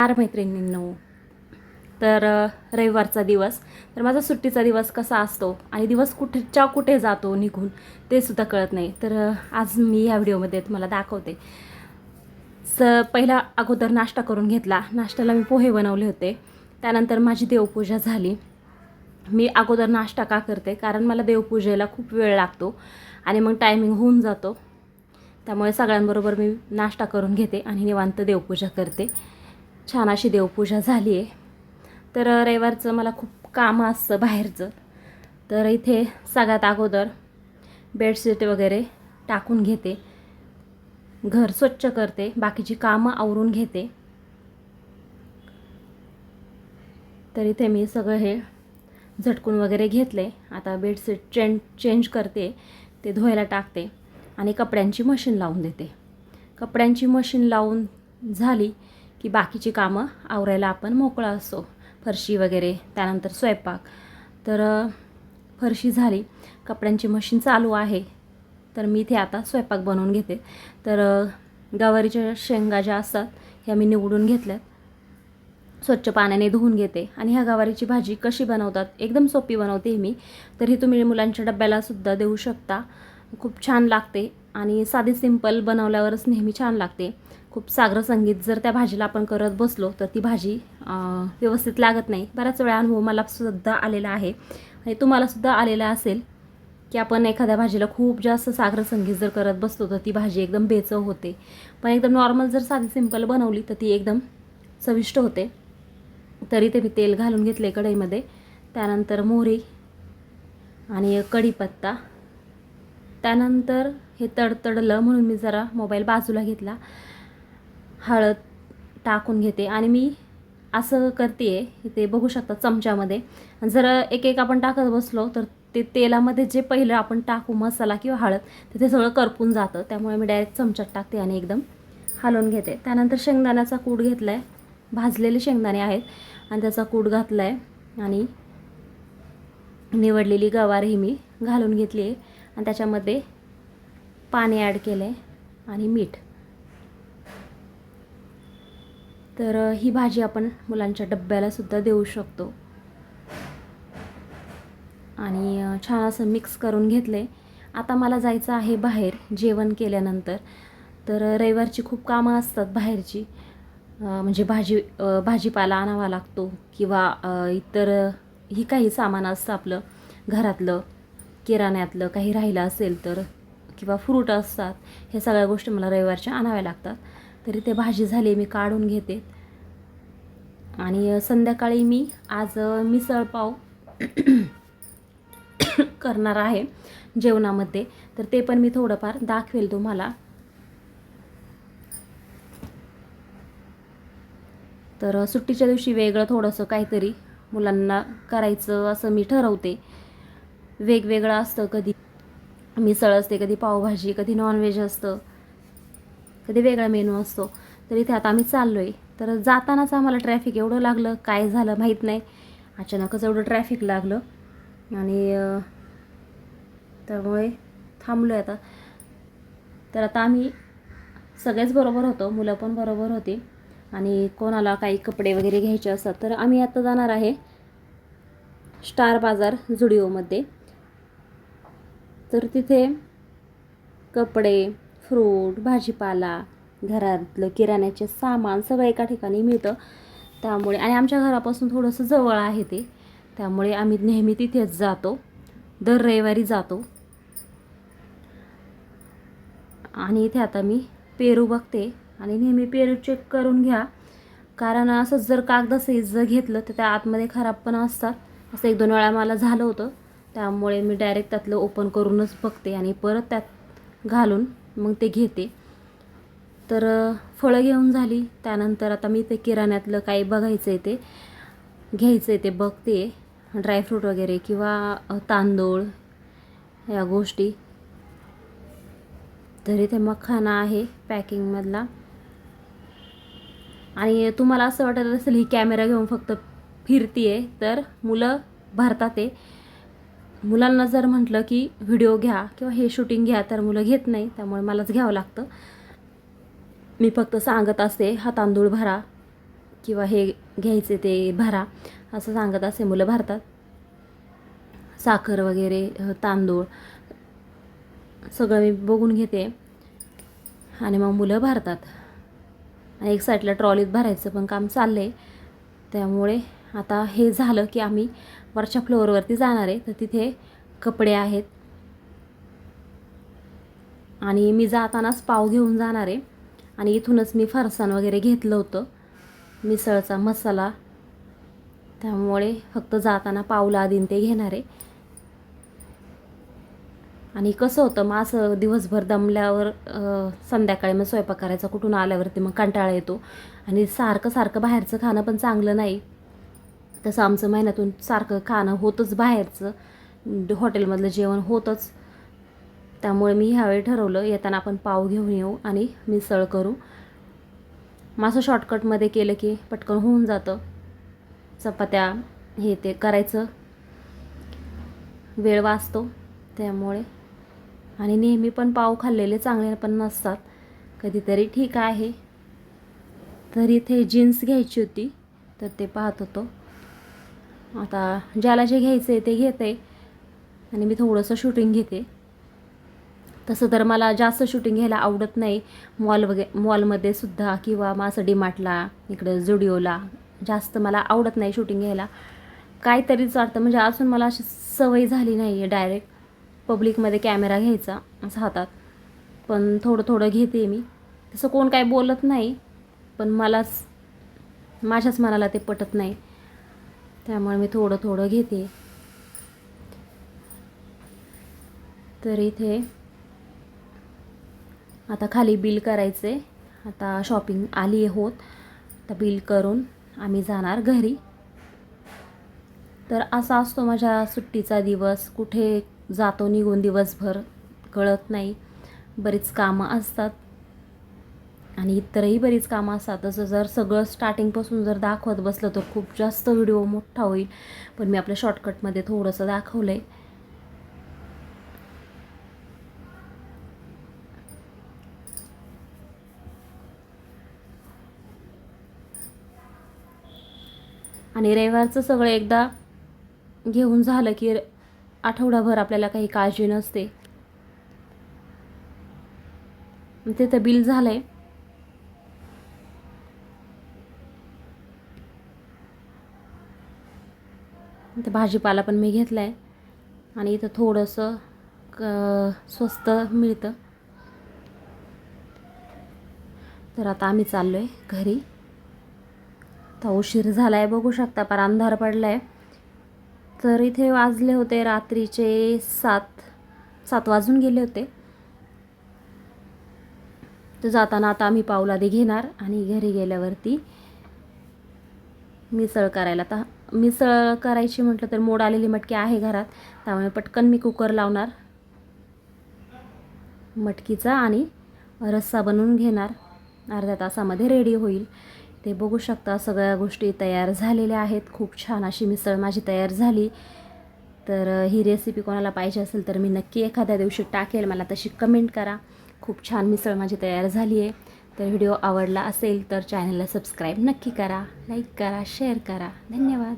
मैत्रिणींनो, तर रविवारचा दिवस तर माझा सुट्टीचा दिवस कसा असतो आणि दिवस कुठे जातो निघून ते सुद्धा कळत नाही. तर आज मी या व्हिडिओमध्ये तुम्हाला दाखवते. पहिला अगोदर नाश्ता करून घेतला. नाश्त्याला मी पोहे बनवले होते. त्यानंतर माझी देवपूजा झाली. मी अगोदर नाश्ता का करते, कारण मला देवपूजेला खूप वेळ लागतो आणि मग टायमिंग होऊन जातो. त्यामुळे सगळ्यांबरोबर मी नाश्ता करून घेते आणि निवांत देवपूजा करते. छान अशी देवपूजा झाली आहे. तर रविवारचं मला खूप कामं असतं बाहेरचं. तर इथे सगळ्यात अगोदर बेडशीट वगैरे टाकून घेते, घर स्वच्छ करते, बाकीची कामं आवरून घेते. तर इथे मी सगळं हे झटकून वगैरे घेतले. आता बेडशीट चेंज करते, ते धुवायला टाकते आणि कपड्यांची मशीन लावून देते. कपड्यांची मशीन लावून झाली की बाकीची कामं आवरायला आपण मोकळा असतो. फरशी वगैरे, त्यानंतर स्वयंपाक. तर फरशी झाली, कपड्यांची मशीन चालू आहे. तर मी इथे आता स्वयंपाक बनवून घेते. तर गवारीच्या शेंगा ज्या असतात ह्या मी निवडून घेतल्यात, स्वच्छ पाण्याने धुवून घेते. आणि ह्या गवारीची भाजी कशी बनवतात, एकदम सोपी बनवते मी. तर ही तुम्ही मुलांच्या डब्यालासुद्धा देऊ शकता. खूप छान लागते आणि साधी सिंपल बनवल्यावरच नेहमी छान लागते. खूप साग्र संगीत जर त्या भाजीला आपण करत बसलो तर ती भाजी व्यवस्थित लागत नाही. बऱ्याच वेळा अनुभव मला सुद्धा आलेला आहे आणि तुम्हालासुद्धा आलेला असेल की आपण एखाद्या भाजीला खूप जास्त साग्र संगीत जर करत बसलो तर ती भाजी एकदम बेचव होते. पण एकदम नॉर्मल जर साधी सिंपल बनवली तर ती एकदम चविष्ट होते. तरी ते मी तेल घालून घेतले कढईमध्ये. त्यानंतर मोहरी आणि कढीपत्ता. त्यानंतर हे तडतडलं म्हणून मी जरा मोबाईल बाजूला घेतला. हळद टाकून घेते आणि मी असं करते आहे, इथे बघू शकता चमच्यामध्ये. जर एक आपण टाकत बसलो तर ते तेलामध्ये जे पहिलं आपण टाकू मसाला किंवा हळद ते सगळं करपून जातं. त्यामुळे मी डायरेक्ट चमच्यात टाकते आणि एकदम हलवून घेते. त्यानंतर शेंगदाण्याचा कूट घेतला आहे, भाजलेले शेंगदाणे आहेत आणि त्याचा कूट घातला आहे आणि निवडलेली गवारी मी घालून घेतली आहे आणि त्याच्यामध्ये पाणी ॲड केलं आहे आणि मीठ. तर ही भाजी आपण मुलांच्या डब्यालासुद्धा देऊ शकतो. आणि छान असं मिक्स करून घेतलं आहे. आता मला जायचं आहे बाहेर जेवण केल्यानंतर. तर रविवारची खूप कामं असतात बाहेरची. म्हणजे भाजीपाला आणावा लागतो किंवा इतर ही काही सामान असतं आपलं घरातलं, किराण्यातलं काही राहिलं असेल तर, किंवा फ्रूट असतात. ह्या सगळ्या गोष्टी मला रविवारच्या आणाव्या लागतात. तरी ते भाजी झाली मी काढून घेते. आणि संध्याकाळी मी आज मिसळपाव करणार आहे जेवणामध्ये. तर ते पण मी थोडंफार दाखवेल तुम्हाला. तर सुट्टीच्या दिवशी वेगळं थोडंसं काहीतरी मुलांना करायचं असं मी ठरवते. वेगवेगळं असतं, कधी मिसळ असते, कधी पावभाजी, कधी नॉनव्हेज असतं, कधी वेगळा मेनू असतो. तर इथे आता आम्ही चाललो आहे. तर जातानाच आम्हाला ट्रॅफिक एवढं लागलं, काय झालं माहीत नाही, अचानकच एवढं ट्रॅफिक लागलं आणि त्यामुळे थांबलो आहे आता. तर आता आम्ही सगळेच बरोबर होतो, मुलं पण बरोबर होती आणि कोणाला काही कपडे वगैरे घ्यायचे असतात. तर आम्ही आता जाणार आहे स्टार बाजार जुडिओमध्ये. तर तिथे कपडे, फ्रूट, भाजीपाला, घरातलं किराण्याचे सामान सगळं एका ठिकाणी मिळतं. त्यामुळे आणि आमच्या घरापासून थोडंसं जवळ आहे ते, त्यामुळे आम्ही नेहमी तिथेच जातो, दर रविवारी जातो. आणि इथे आता मी पेरू बघते आणि नेहमी पेरू चेक करून घ्या, कारण असंच जर कागदासहित जर घेतलं तर त्या आतमध्ये खराब पण असतात. असं 1-2 वेळा मला झालं होतं. त्यामुळे मी डायरेक्ट त्यातलं ओपन करूनच बघते आणि परत त्यात घालून मग ते घेते. तर फळं घेऊन झाली. त्यानंतर आता मी ते किराण्यातलं काही बघायचं आहे ते घ्यायचं आहे ते बघते, ड्रायफ्रूट वगैरे किंवा तांदूळ या गोष्टी. तर इथे मखाना आहे पॅकिंगमधला. आणि तुम्हाला असं वाटत असेल ही कॅमेरा घेऊन फक्त फिरती आहे, तर मुलं भरतात ते. मुलांना जर म्हटलं की व्हिडिओ घ्या किंवा हे शूटिंग घ्या तर मुलं घेत नाही, त्यामुळे मलाच घ्यावं लागतं. मी फक्त सांगत असते हा तांदूळ भरा, किंवा हे घ्यायचे ते भरा असं सांगत असे मुलं भरतात. साखर वगैरे तांदूळ सगळं मी बघून घेते आणि मग मुलं भरतात. आणि एक साईडला ट्रॉलीत भरायचं पण काम चाललं आहे. त्यामुळे आता हे झालं की आम्ही वरच्या फ्लोअरवरती जाणार आहे. तर तिथे कपडे आहेत आणि मी जातानाच पाव घेऊन जाणार आहे. आणि इथूनच मी फरसाण वगैरे घेतलं होतं, मिसळचा मसाला, त्यामुळे फक्त जाताना पावला आधीन ते घेणार आहे. आणि कसं होतं मग असं दिवसभर दमल्यावर संध्याकाळी मग स्वयंपाक करायचा कुठून आल्यावरती मग कंटाळा येतो. आणि सारखं सारखं बाहेरचं खाणं पण चांगलं नाही. तसं आमचं महिन्यातून सारखं खाणं होतंच, बाहेरचं हॉटेलमधलं जेवण होतंच. त्यामुळे मी ह्यावेळी ठरवलं येताना आपण पाव घेऊन येऊ आणि मिसळ करू. मग असं शॉर्टकटमध्ये केलं की पटकन होऊन जातं. चपात्या हे ते करायचं वेळ वाचतो त्यामुळे. आणि नेहमी पण पाव खाल्लेले चांगले पण नसतात, कधीतरी ठीक आहे. तर इथे जीन्स घ्यायची होती तर ते पाहत होतो. आता ज्याला जे घ्यायचं आहे ते घेते आणि मी थोडंसं शूटिंग घेते. तसं तर मला जास्त शूटिंग घ्यायला आवडत नाही. मॉलमध्ये सुद्धा किंवा मग असं डीमार्टला इकडं जुडिओला जास्त मला आवडत नाही शूटिंग घ्यायला. काहीतरीच वाटतं, म्हणजे अजून मला अशी सवय झाली नाही आहे डायरेक्ट पब्लिकमध्ये कॅमेरा घ्यायचा असं हातात. पण थोडं थोडं घेते मी. तसं कोण काय बोलत नाही पण माझ्याच मनाला ते पटत नाही, त्यामुळे मी थोडं थोडं घेते. तर इथे आता खाली बिल करायचं आहे. आता शॉपिंग आली आहे होत. तर बिल करून आम्ही जाणार घरी. तर असा असतो माझ्या सुट्टीचा दिवस. कुठे जातो निघून दिवसभर कळत नाही. बरीच कामं असतात आणि इतरही बरीच कामं असतात. तसं जर सगळं स्टार्टिंगपासून जर दाखवत बसलं तर खूप जास्त व्हिडिओ मोठा होईल. पण मी आपल्या शॉर्टकटमध्ये थोडंसं दाखवलं आहे. आणि रविवारचं सगळं एकदा घेऊन झालं की आठवडाभर आपल्याला काही काळजी नसते. ते तर बिल झालं आहे. तर भाजीपाला पण मी घेतला आहे आणि इथं थोडंसं स्वस्त मिळतं. तर आता आम्ही चाललो आहे घरी. तर उशीर झाला आहे, बघू शकता पार अंधार पडला आहे. तर इथे वाजले होते रात्रीचे 7 वाजून गेले होते. तर जाताना आता आम्ही पावलादी घेणार आणि घरी गेल्यावरती मिसळ करायला. तर मिसळ करायची म्हटलं तर मोड आलेली मटकी आहे घरात, त्यामुळे पटकन मी कुकर लावणार मटकीचा आणि रस्सा बनवून घेणार. अर्ध्या तासामध्ये रेडी होईल. ते बघू शकता सगळ्या गोष्टी तयार झालेल्या आहेत. खूप छान अशी मिसळ माझी तयार झाली. तर ही रेसिपी कोणाला पाहिजे असेल तर मी नक्की एखाद्या दिवशी टाकेल, मला तशी कमेंट करा. खूप छान मिसळ माझी तयार झाली आहे. तर व्हिडिओ आवडला असेल तर चॅनलला सबस्क्राईब नक्की करा, लाईक करा, शेअर करा. धन्यवाद.